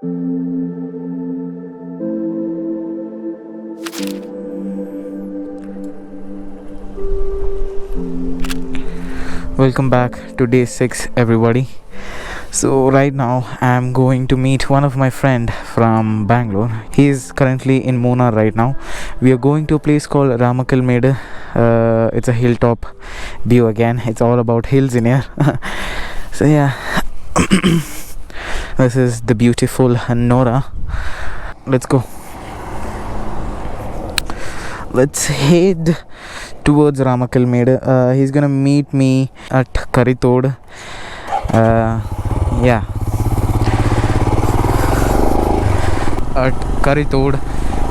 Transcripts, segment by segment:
Welcome back to day 6, everybody. So right now I'm going to meet one of my friend from Bangalore. He is currently in Munnar right now. We are going to a place called Ramakalmedu. It's a hilltop view again. It's all about hills in here. So yeah, this is the beautiful Nora. Let's go. Let's head towards Ramakalmedu. He's gonna meet me at Karitod. Yeah, at Karitod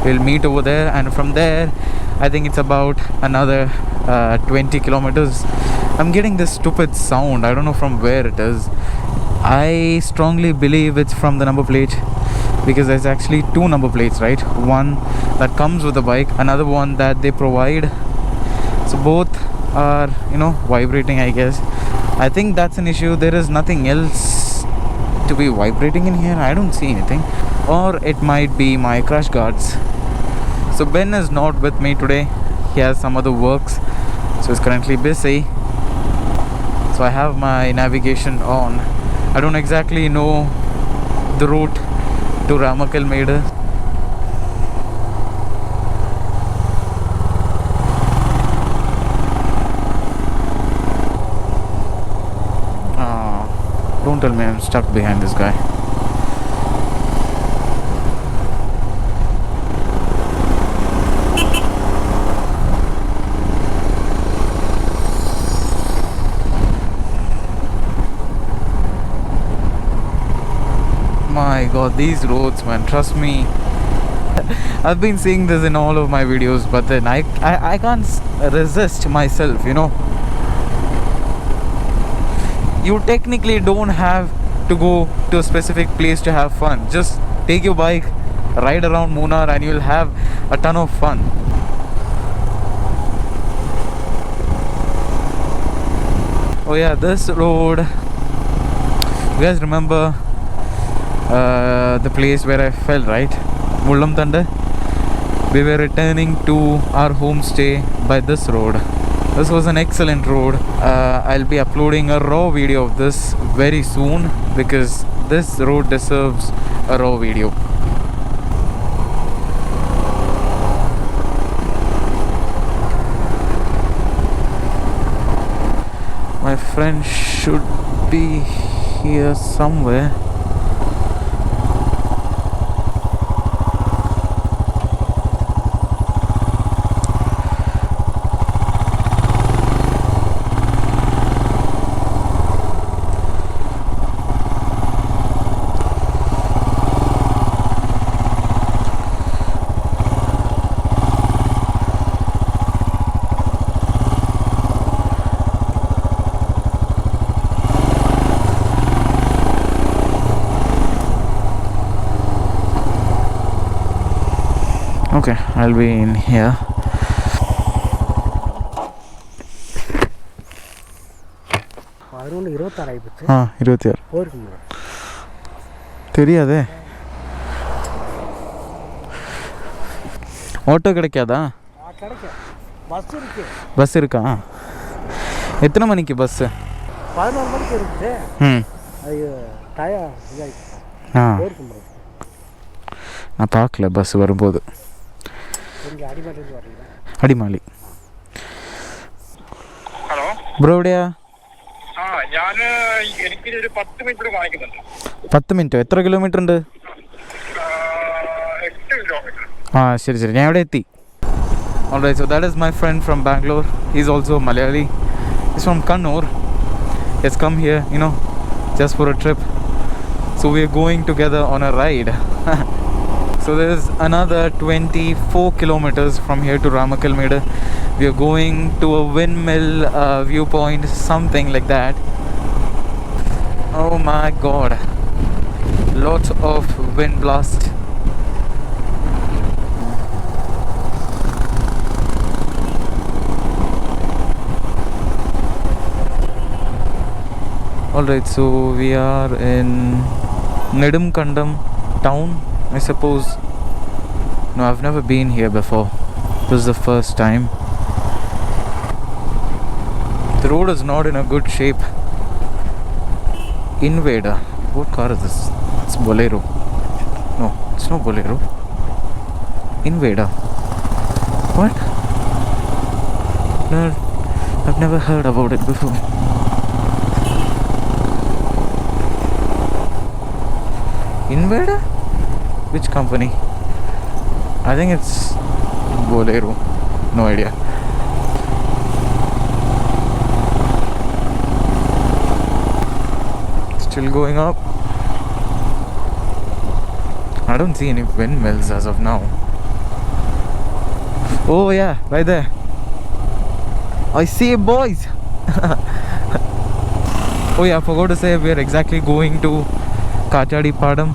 we'll meet over there, and from there I think it's about another 20 kilometers. I'm getting this stupid sound. I don't know from where it is. I strongly believe it's from the number plate, because there's actually two number plates, right? One that comes with the bike, another one that they provide. So both are, vibrating, I guess. I think that's an issue. There is nothing else to be vibrating in here. I don't see anything. Or it might be my crash guards. So Ben is not with me today. He has some other works, so he's currently busy. So I have my navigation on. I don't exactly know the route to Ramakalmedu. Don't tell me I'm stuck behind this guy. My god, these roads, man, trust me. I've been seeing this in all of my videos, but then I can't resist myself, You technically don't have to go to a specific place to have fun. Just take your bike, ride around Munnar, and you'll have a ton of fun. Oh yeah, this road, you guys remember the place where I fell, right? Mullam Thanda. We were returning to our homestay by this road. This was an excellent road. I'll be uploading a raw video of this very soon, because this road deserves a raw video. My friend should be here somewhere. Okay, I'll be in here. Around 26 தெரியாதே. Auto கிடைக்காதா? Bus இருக்கா? எத்தனை மணிக்கு bus? 11 மணிக்கு இருக்குது. நான் பார்க்கல bus வரும்போது. അടിമാലി. ഹലോ ബ്രോ എവിടെയാ? എനിക്കൊരു 10 മിനിറ്റ് കാണിക്കുന്നുണ്ട്. 10 മിനിറ്റോ? എത്ര കിലോമീറ്റർ ഉണ്ട്? 8 കിലോമീറ്റർ. ശരി ശരി, ഞാൻ ഇവിടെ എത്തി. Alright, so that is my friend from Bangalore. He's also Malayali. He's from Kannur. He's come here, just for a trip. So we are going together on a ride. So there is another 24 kilometers from here to Ramakalmedu. We are going to a windmill viewpoint, something like that. Oh my god, lots of wind blast. Alright, so we are in Nedumkandam town, I suppose. No, I've never been here before. This is the first time. The road is not in a good shape. Invader. What car is this? It's Bolero. No, it's not Bolero. Invader. What? No, I've never heard about it before. Invader? Which company? I think it's Bolero. No idea. Still going up. I don't see any windmills as of now. Oh yeah, right there. I see it, boys. Oh yeah, I forgot to say we are exactly going to Kachadi Padam.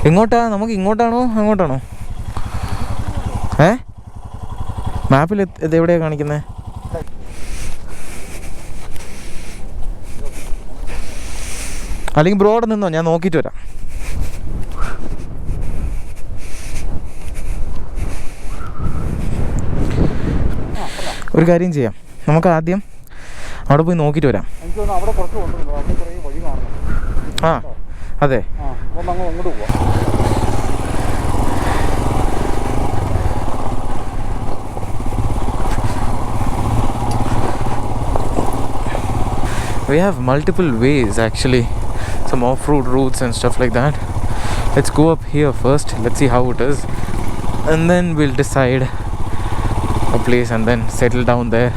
എങ്ങോട്ടാ? നമുക്ക് ഇങ്ങോട്ടാണോ അങ്ങോട്ടാണോ? മാപ്പിൽ ഇത് എവിടെയാണ് കാണിക്കുന്നത്? അല്ലെങ്കിൽ bro അവിടെ നിന്നോ, ഞാൻ നോക്കിയിട്ട് വരാം. ഒരു കാര്യം ചെയ്യാം, നമുക്ക് ആദ്യം അവിടെ പോയി നോക്കിയിട്ട് വരാം. ആ അതെ. We have multiple ways actually, some off-road routes and stuff like that. Let's go up here first, let's see how it is, and then we'll decide a place and then settle down there.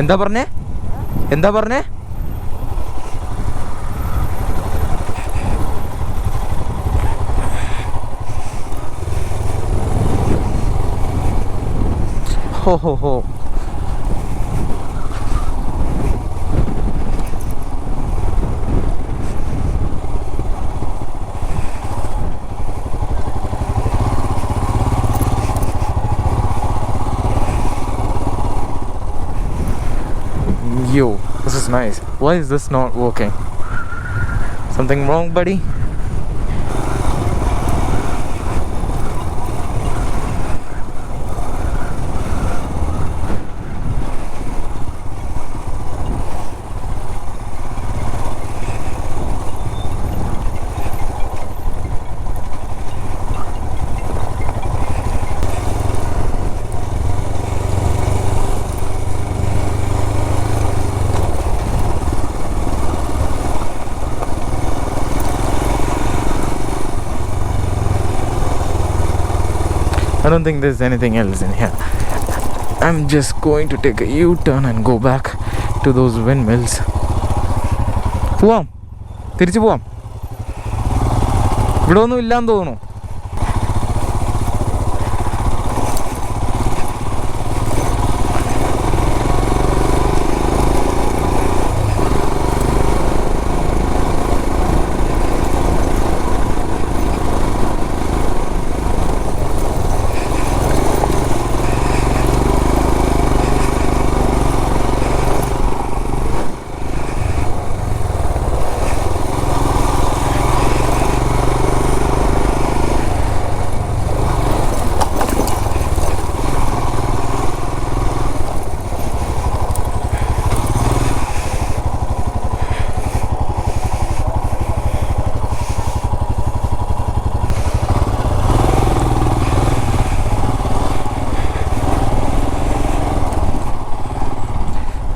എന്താ പറഞ്ഞേ? എന്താ പറഞ്ഞേ? ഹോ ഹോ ഹോ. Yo, this is nice. Why is this not working? Something wrong, buddy? I don't think there's anything else in here. I'm just going to take a U-turn and go back to those windmills. പോവാം, തിരിച്ചു പോവാം. ഇവിടെ ഒന്നും ഇല്ലാന്ന് തോന്നുന്നു.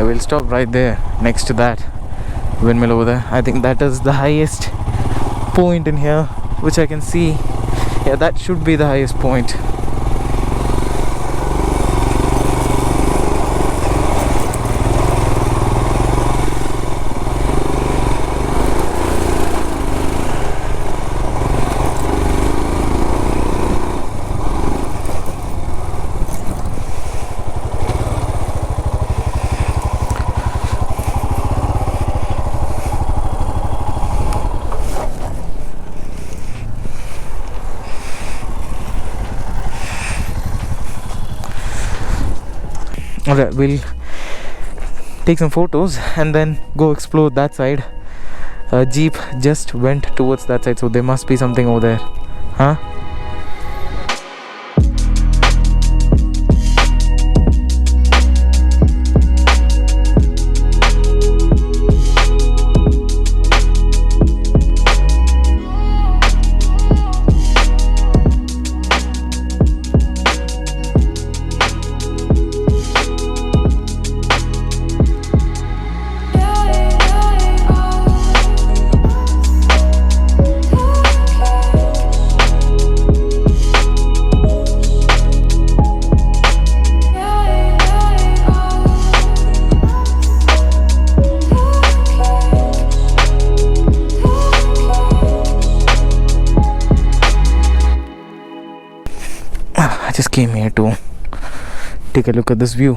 I will stop right there next to that windmill over there. I think that is the highest point in here which I can see. Yeah, that should be the highest point. Alright, we'll take some photos and then go explore that side. Jeep just went towards that side, so there must be something over there. Huh? I just came here to take a look at this view.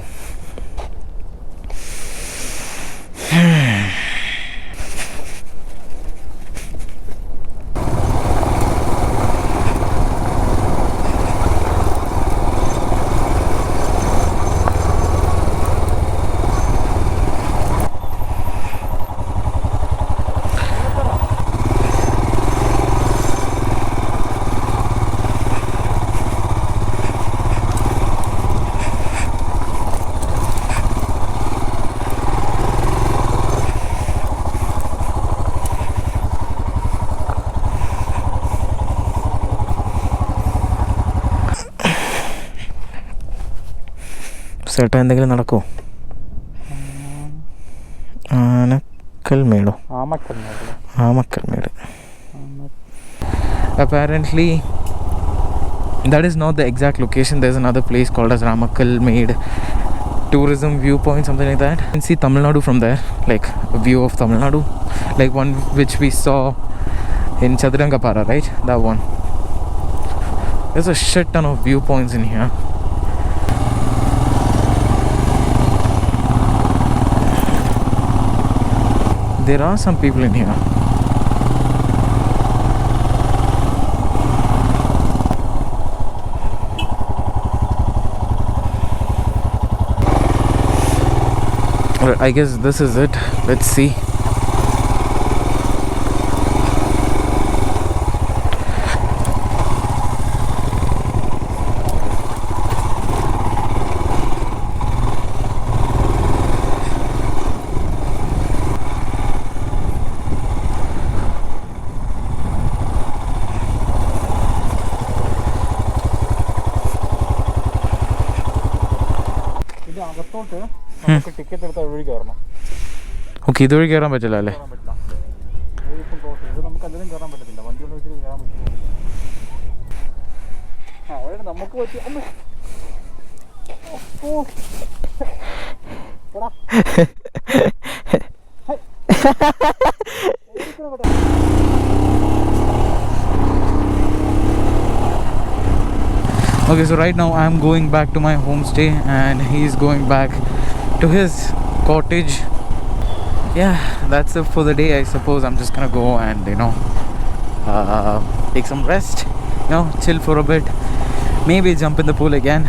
ചേട്ടാ എന്തെങ്കിലും നടക്കുമോ? ആനക്കൽമേടോ? ആമക്കൽമേട്. Apparently that is not the exact location. There's another place called as Ramakkal-Med tourism viewpoint, something like that. You can see Tamil Nadu from there, like a view of Tamil Nadu, like one which we saw in Chaturangapara, right? That one. There's a shit ton of viewpoints in here. There are some people in here. Well, I guess this is it. Let's see. അകത്തോട്ട് നമുക്ക് ticket എടുത്ത് വഴി കയറണം. Okay, ഇതുവഴി കയറാൻ പറ്റില്ല അല്ലേ? കയറാൻ പറ്റില്ല. ഇപ്പം ക്ലോസ്. ഇത് നമുക്ക് അതിലും കയറാൻ പറ്റത്തില്ല. വണ്ടി കൊണ്ട് വെച്ചിട്ട് കയറാൻ പറ്റില്ല. അവിടെ നമുക്ക് പറ്റി ഒന്ന് Okay, so right now I'm going back to my homestay and he's going back to his cottage. Yeah, that's it for the day. I suppose I'm just gonna go and take some rest, chill for a bit, maybe jump in the pool again.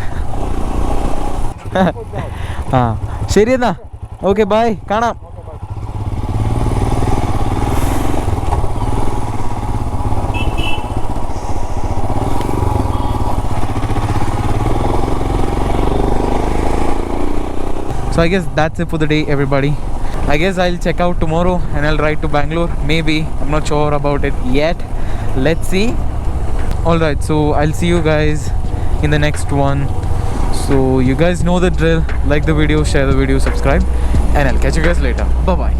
ശരി എന്നാ, okay, by, കാണാം. So I guess that's it for the day, everybody. I guess I'll check out tomorrow and I'll ride to Bangalore. Maybe. I'm not sure about it yet. Let's see. Alright, so I'll see you guys in the next one. So you guys know the drill. Like the video, share the video, subscribe. And I'll catch you guys later. Bye-bye.